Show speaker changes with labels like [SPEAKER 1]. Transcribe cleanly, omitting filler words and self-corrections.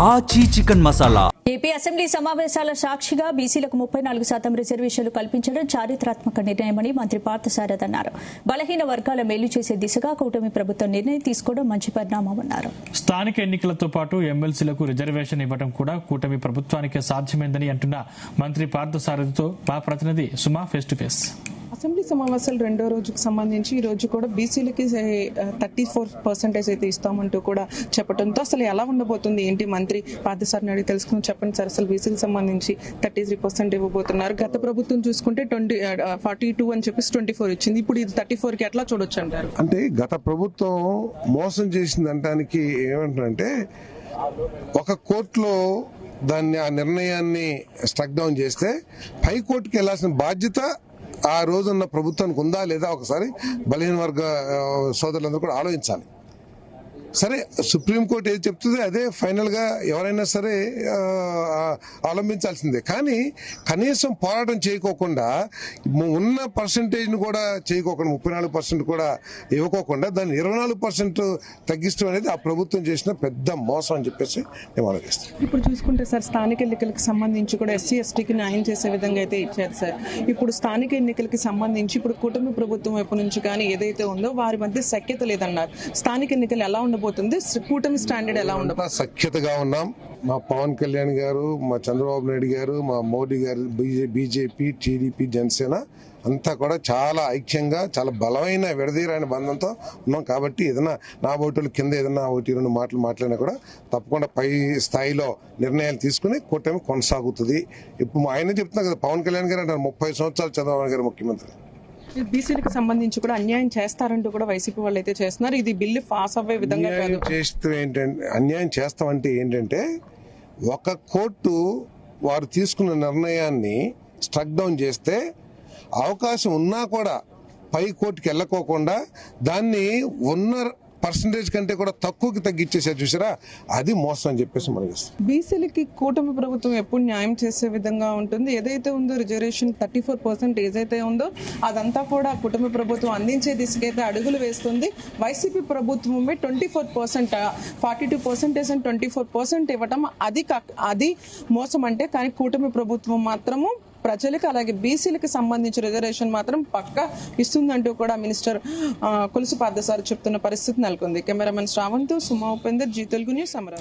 [SPEAKER 1] ఆచి chicken masala.
[SPEAKER 2] AP assembly సమావేశాల సాక్షిగా బీసీలకు 34% రిజర్వేషన్లు కల్పించడం చారిత్రాత్మక నిర్ణయమని మంత్రి పార్థసారథి అన్నారు. బలహీన వర్గాల మేలు చేసే దిశగా కూటమి ప్రభుత్వం నిర్ణయం తీసుకోవడం మంచి పరిణామమన్నారు.
[SPEAKER 3] స్థానిక ఎన్నికలతో పాటు ఎమ్మెల్సీలకు రిజర్వేషన్ ఇవ్వడం కూడా కూటమి ప్రభుత్వానికి సాధ్యమైందని అంటున్న మంత్రి పార్థసారథితో మా ప్రతినిధి సుమా ఫేస్ టు ఫేస్.
[SPEAKER 4] అసెంబ్లీ సమావేశాలు రెండో రోజుకు సంబంధించి ఈ రోజు కూడా బీసీలకి 34% అయితే ఇస్తామంటూ కూడా చెప్పడంతో అసలు ఎలా ఉండబోతుంది ఏంటి మంత్రి పార్థసారథిని అడిగి తెలుసుకుని చెప్పండి సార్. అసలు బీసీలకు సంబంధించి 33% ఇవ్వబోతున్నారు. గత ప్రభుత్వం చూసుకుంటే 42 అని చెప్పేసి 24 ఇచ్చింది. ఇప్పుడు ఇది 34కి ఎట్లా చూడొచ్చు అంటారు?
[SPEAKER 5] అంటే గత ప్రభుత్వం మోసం చేసింది అనడానికి ఏమంటారంటే ఒక కోర్టులో దాన్ని ఆ నిర్ణయాన్ని స్ట్రక్ డౌన్ చేస్తే హైకోర్టుకి వెళ్లాల్సిన బాధ్యత ఆ రోజున్న ప్రభుత్వానికి ఉందా లేదా ఒకసారి బలహీన వర్గ సోదరులందరూ కూడా ఆలోచించాలి. సరే, సుప్రీంకోర్టు ఏది చెప్తుందో అదే ఫైనల్ గా ఎవరైనా సరే అవలంబించాల్సిందే. కానీ కనీసం పోరాటం చేయకోకుండా ఉన్న పర్సంటేజ్ ను కూడా చేయకోకుండా 34% కూడా ఇవ్వకోకుండా దాన్ని 24% తగ్గిస్తూ అనేది ఆ ప్రభుత్వం చేసిన పెద్ద మోసం అని చెప్పేసి మేము ఆలోచిస్తాం.
[SPEAKER 4] ఇప్పుడు చూసుకుంటే సార్ స్థానిక ఎన్నికలకు సంబంధించి కూడా ఎస్సీ ఎస్టీకి న్యాయం చేసే విధంగా అయితే ఇచ్చారు సార్. ఇప్పుడు స్థానిక ఎన్నికలకి సంబంధించి ఇప్పుడు కూటమి ప్రభుత్వం వైపు నుంచి కానీ ఏదైతే ఉందో వారి మధ్య సఖ్యత లేదన్నారు. స్థానిక ఎన్నికలు ఎలా ఉండబోతుంది? కూటమి స్టాండర్డ్ ఎలా ఉండబోతుంది?
[SPEAKER 5] సఖ్యతగా ఉన్నాం. మా పవన్ కళ్యాణ్ గారు, మా చంద్రబాబు నాయుడు గారు, మా మోడీ గారు, బీజేపీ, టీడీపీ, జనసేన అంతా కూడా చాలా ఐక్యంగా చాలా బలమైన విడదీరాని బంధంతో ఉన్నాం. కాబట్టి ఏదైనా నా ఓటుల కింద ఏదైనా 1-2 మాటలు మాట్లాడినా కూడా తప్పకుండా పై స్థాయిలో నిర్ణయాలు తీసుకుని కూటమి కొనసాగుతుంది. ఇప్పుడు ఆయన చెప్తున్నా కదా, పవన్ కళ్యాణ్ గారు అంటారు 30 సంవత్సరాలు చంద్రబాబు గారు ముఖ్యమంత్రి.
[SPEAKER 4] బీసీలకు సంబంధించి కూడా అన్యాయం చేస్తారంటూ కూడా వైసీపీ వాళ్ళు అయితే చేస్తున్నారు. ఇది బిల్లు పాస్ అవ్వే విధంగా
[SPEAKER 5] చేస్తూ ఏంటంటే అన్యాయం చేస్తామంటే ఏంటంటే ఒక కోర్టు వారు తీసుకున్న నిర్ణయాన్ని స్ట్రక్ డౌన్ చేస్తే అవకాశం ఉన్నా కూడా పై కోర్టుకి వెళ్ళకోకుండా దాన్ని ఉన్న పర్సంటేజ్ కంటే కూడా తక్కువకి తగ్గించేసారు చూసారా, అది మోసం అని చెప్పేసి మనకి.
[SPEAKER 4] బీసీలకి కూటమి ప్రభుత్వం ఎప్పుడు న్యాయం చేసే విధంగా ఉంటుంది. ఏదైతే ఉందో రిజర్వేషన్ 34% ఏదైతే ఉందో అదంతా కూడా కూటమి ప్రభుత్వం అందించే దిశకైతే అడుగులు వేస్తుంది. వైసీపీ ప్రభుత్వమే 24%, 42% అండ్ 24% ఇవ్వటం అది మోసం అంటే. కానీ కూటమి ప్రభుత్వం మాత్రము ప్రజలకు అలాగే బీసీలకు సంబంధించిన రిజర్వేషన్ మాత్రం పక్కా ఇస్తుందంటూ కూడా మినిస్టర్ కొలుసు పార్థసారథి చెప్తున్న పరిస్థితి నెలకొంది. కెమెరామెన్ శ్రావంత్, సుమా ఉపేందర్, జీ తెలుగు న్యూస్, అమరావతి.